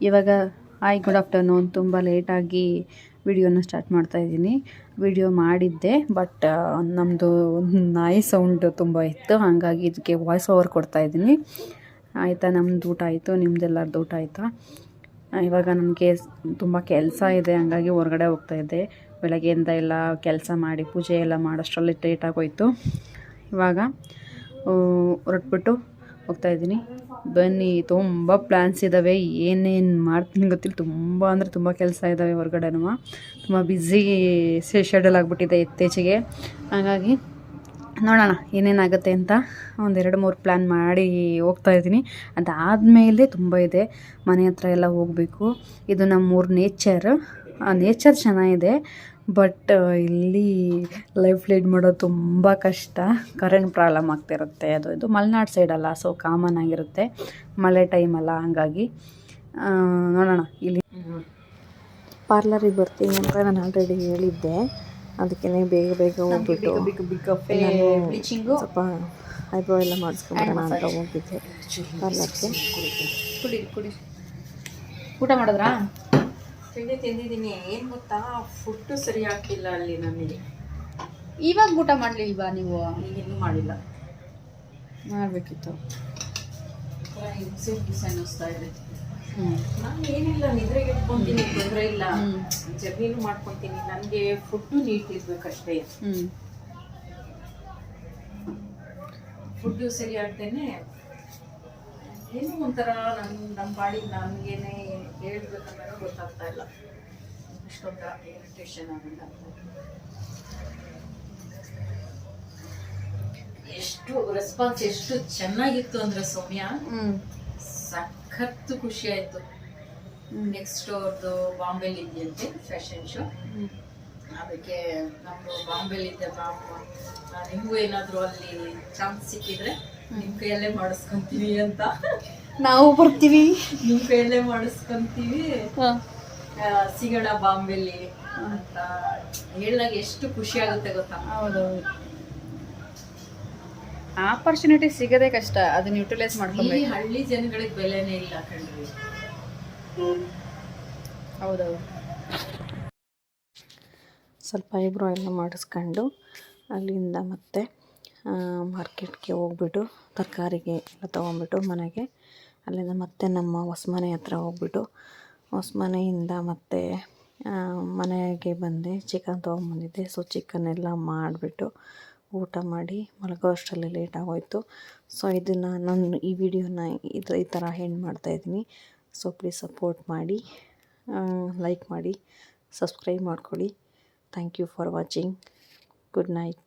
ಇವಾಗ hi good afternoon. ತುಂಬ ಲೇಟಾಗಿ ವಿಡಿಯೋನ ಸ್ಟಾರ್ಟ್ ಮಾಡ್ತಾಯಿದ್ದೀನಿ. ವಿಡಿಯೋ ಮಾಡಿದ್ದೆ, ಬಟ್ ನಮ್ಮದು ನಾಯಿ ಸೌಂಡು ತುಂಬ ಇತ್ತು, ಹಾಗಾಗಿ ಇದಕ್ಕೆ ವಾಯ್ಸ್ ಓವರ್ ಕೊಡ್ತಾಯಿದ್ದೀನಿ. ಆಯಿತಾ, ನಮ್ಮದು ಊಟ ಆಯಿತು, ನಿಮ್ಮದೆಲ್ಲರದ್ದು ಊಟ ಆಯಿತಾ? ಇವಾಗ ನನಗೆ ತುಂಬ ಕೆಲಸ ಇದೆ, ಹಂಗಾಗಿ ಹೊರಗಡೆ ಹೋಗ್ತಾಯಿದ್ದೆ. ಬೆಳಗ್ಗೆಯಿಂದ ಎಲ್ಲ ಕೆಲಸ ಮಾಡಿ ಪೂಜೆ ಎಲ್ಲ ಮಾಡೋಷ್ಟರಲ್ಲಿ ಲೇಟಾಗೋಯಿತು. ಇವಾಗ ಹೊರಟ್ಬಿಟ್ಟು ಹೋಗ್ತಾಯಿದ್ದೀನಿ. ಬನ್ನಿ, ತುಂಬ ಪ್ಲ್ಯಾನ್ಸ್ ಇದ್ದಾವೆ, ಏನೇನು ಮಾಡ್ತೀನಿ ಗೊತ್ತಿಲ್ಲ. ತುಂಬ ಅಂದರೆ ತುಂಬ ಕೆಲಸ ಇದ್ದಾವೆ ಹೊರಗಡೆನೂ. ತುಂಬ ಬ್ಯುಸಿ ಶೆಡ್ಯೂಲ್ ಆಗಿಬಿಟ್ಟಿದೆ ಇತ್ತೀಚೆಗೆ. ಹಾಗಾಗಿ ನೋಡೋಣ ಏನೇನಾಗುತ್ತೆ ಅಂತ. 1-2-3 ಪ್ಲ್ಯಾನ್ ಮಾಡಿ ಹೋಗ್ತಾಯಿದ್ದೀನಿ. ಅದಾದಮೇಲೆ ತುಂಬ ಇದೆ, ಮನೆ ಹತ್ರ ಎಲ್ಲ ಹೋಗಬೇಕು. ಇದು ನಮ್ಮೂರ ನೇಚರ್. ಆ ನೇಚರ್ ಚೆನ್ನಾಗಿದೆ, ಬಟ್ ಇಲ್ಲಿ ಲೈಫ್ ಲೀಡ್ ಮಾಡೋದು ತುಂಬ ಕಷ್ಟ. ಕರೆಂಟ್ ಪ್ರಾಬ್ಲಮ್ ಆಗ್ತಿರುತ್ತೆ. ಇದು ಮಲೆನಾಡು ಸೈಡಲ್ಲ, ಸೊ ಕಾಮನ್ ಆಗಿರುತ್ತೆ. ಮಳೆ ಟೈಮಲ್ಲ, ಹಂಗಾಗಿ ನೋಡೋಣ. ಇಲ್ಲಿ ಪಾರ್ಲರಿಗೆ ಬರ್ತೀನಿ ಅಂತ ನಾನು ಆಲ್ರೆಡಿ ಹೇಳಿದ್ದೆ. ಅದಕ್ಕೆ ಬೇಗ ಬೇಗ ಹೋಗ್ಬಿಟ್ಟು ಬ್ಲೀಚಿಂಗು ಸ್ವಲ್ಪ ಐಬ್ರೋ ಎಲ್ಲ ಮಾಡಿಸ್ಕೊಂಬರೋಣ ಅಂತ ಹೋಗಿದ್ದೆ ಪಾರ್ಲರ್ಗೆ. ಕುಡಿ. ಊಟ ಮಾಡಿದ್ರಾ? ತಿಂದಿದ್ದೀನಿ. ಏನು ಗೊತ್ತಾ, ಫುಡ್ಡು ಸರಿ ಆಗ್ತಿಲ್ಲ ಅಲ್ಲಿ ನನಗೆ. ಇವಾಗ ಊಟ ಮಾಡಲಿಲ್ವಾ ನೀವು? ಇನ್ನೂ ಮಾಡಿಲ್ಲ, ಮಾಡಬೇಕಿತ್ತು. ಅನ್ನಿಸ್ತಾ ಇದೆ. ನಾನು ಏನಿಲ್ಲ, ನಿದ್ರೆಗೆ ಇಟ್ಕೊತೀನಿ, ತೊಂದರೆ ಇಲ್ಲ. ಜರ್ನಿನೂ ಮಾಡ್ಕೊತೀನಿ. ನನಗೆ ಫುಡ್ಡು ನೀಟ್ ಇರ್ಬೇಕಷ್ಟೇ. ಫುಡ್ಡು ಸರಿ ಆಗ್ತೇನೆ ಏನೋ ಒಂಥರ ನಮ್ಮ ಬಾಡಿಗೆ ನನಗೇನೆ ಹೇಳ್ಬೇಕಂದ್ರೆ ಗೊತ್ತಾಗ್ತಾ ಇಲ್ಲ. ಅಷ್ಟೊಂದು ಇರಿಟೇಷನ್ ಆಗಿಲ್ಲ. ಎಷ್ಟು ರೆಸ್ಪಾನ್ಸ್ ಎಷ್ಟು ಚೆನ್ನಾಗಿತ್ತು ಅಂದ್ರೆ ಸೌಮ್ಯ, ಸಖತ್ತು ಖುಷಿ ಆಯ್ತು. ನೆಕ್ಸ್ಟ್ ಅವ್ರದ್ದು ಬಾಂಬೆಲಿ ಇದೆಯಂತೆ ಫ್ಯಾಷನ್ ಶೋ. ಅದಕ್ಕೆ ನಮ್ದು ಬಾಂಬೆಲಿ ಇದ್ದೆ, ನಿಮಗೂ ಏನಾದರೂ ಅಲ್ಲಿ ಚಾನ್ಸ್ ಸಿಕ್ಕಿದ್ರೆ ನಿಮ್ಮ ಕೈಯಲ್ಲೇ ಮಾಡಿಸ್ಕೊಂತೀವಿ ಅಂತ. ನಾವು ಬರ್ತೀವಿ, ನಿಮ್ಮ ಕೈಯಲ್ಲೇ ಮಾಡಿಸ್ಕೊಂತೀವಿ, ಸಿಗೋಣ ಬಾಂಬೆಲಿ ಅಂತ ಹೇಳಿದಾಗ ಎಷ್ಟು ಖುಷಿ ಆಗುತ್ತೆ ಗೊತ್ತಾ? ಹೌದೌದು, ಆಪರ್ಚುನಿಟಿ ಸಿಗೋದೇ ಕಷ್ಟ, ಅದನ್ನ ಯುಟಿಲೈಸ್ ಮಾಡ್ಕೊಂಡು. ಹಳ್ಳಿ ಜನಗಳಿಗೆ ಬೆಲೆನೇ ಇಲ್ಲ ಕಣ್ರಿ. ಹೌದೌದು. ಸ್ವಲ್ಪ ಐಬ್ರೋ ಎಲ್ಲ ಮಾಡಿಸ್ಕೊಂಡು ಅಲ್ಲಿಂದ ಮತ್ತೆ ಮಾರ್ಕೆಟ್ಗೆ ಹೋಗ್ಬಿಟ್ಟು ತರಕಾರಿಗೆ ಎಲ್ಲ ತೊಗೊಂಬಿಟ್ಟು ಮನೆಗೆ, ಅಲ್ಲಿಂದ ಮತ್ತೆ ನಮ್ಮ ಹೊಸ್ಮನೆ ಹತ್ರ ಹೋಗ್ಬಿಟ್ಟು ಹೊಸ್ಮನೆಯಿಂದ ಮತ್ತೆ ಮನೆಗೆ ಬಂದೆ. ಚಿಕನ್ ತೊಗೊಂಬಂದಿದ್ದೆ. ಸೊ ಚಿಕನ್ ಎಲ್ಲ ಮಾಡಿಬಿಟ್ಟು ಊಟ ಮಾಡಿ ಮಲಗೋ ಅಷ್ಟರಲ್ಲಿ ಲೇಟ್ ಆಗೋಯಿತು. ಸೊ ಇದನ್ನು ನಾನು ಈ ವಿಡಿಯೋನ ಈ ಥರ ಎಂಡ್ ಮಾಡ್ತಾಯಿದ್ದೀನಿ. ಸೊ ಪ್ಲೀಸ್ ಸಪೋರ್ಟ್ ಮಾಡಿ, ಲೈಕ್ ಮಾಡಿ, ಸಬ್ಸ್ಕ್ರೈಬ್ ಮಾಡ್ಕೊಳ್ಳಿ. Thank you for watching. Good night.